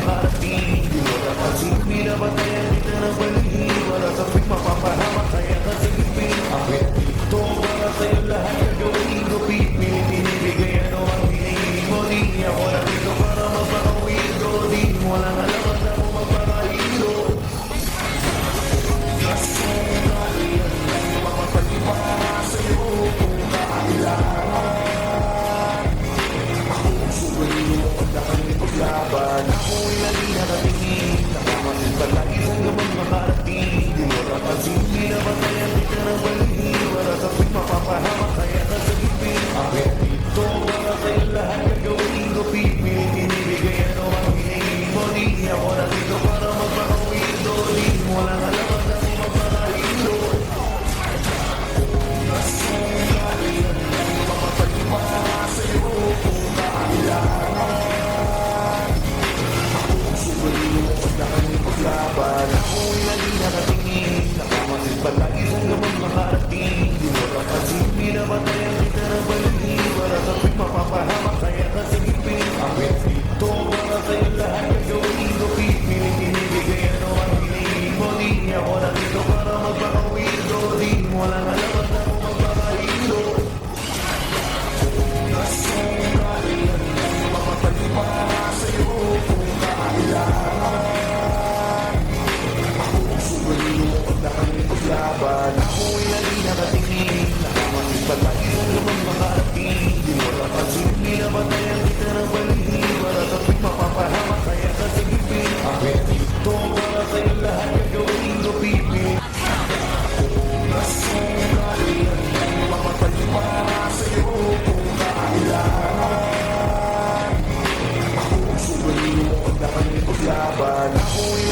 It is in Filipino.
makarating. Di mo napansin, binabatayan kita ng balhin. Wala sa tuwing mapapahamak, kaya ka sa gipin. Akit dito, para sa'yo lahat gagawin ko. Pipilit, binibigay ano ang hinihingi mo. Di ako nandito para magpakawiro. Di mo lang alam at ako magpakahiro. Kasi kalian lang mapapalipa sa'yo kung kailangan. Ako ang suwaliyo at nakamit paglaban. Ako'y lagi nakatingin, nakamasin palagi sa gaman makarating. Di mo napansin, binabatayan kita ng balhin. Wala sa tuwing mapapahamak, kaya ka sa gipin. Akit dito, para sa'yo lahat gagawin ko. Pipilit, binibigay ano ang hinihingi mo. Di ako nandito para magpakawiro. Di mo lang alam at ako magpakahiro. Kasi kalian lang mapapalipa sa'yo kung kailangan. Ako ang suwaliyo at nakamit paglaban. Ako'y lagi nakatingin, nakamasin palagi sa gaman makarating. Di mo napansin, binabatayan kita ng balhin. Wala sa tuwing mapapahamak, kaya ka sa gipin. Akit dito, para sa'yo lahat gagawin ko. Pipilit, binibigay ano ang hinihingi mo. Di ako nandito para magpakawiro. Di mo lang alam at ako magpakahiro. Kasi kalian lang mapapalipa sa'yo kung kailangan. Ako ang suwaliyo at nakamit paglaban. Ako'y lagi nakatingin, nakamasin palagi sa gaman makarating. Di mo napansin, binabatayan kita ng balhin. Wala sa tuwing mapapahamak, kaya ka sa gipin. Akit dito, para sa'yo lahat gagawin ko. Pipilit. Kasi kalian lang mapapalipa sa'yo kung kailangan. Ako ang suwaliyo at nakamit paglaban. Ako'y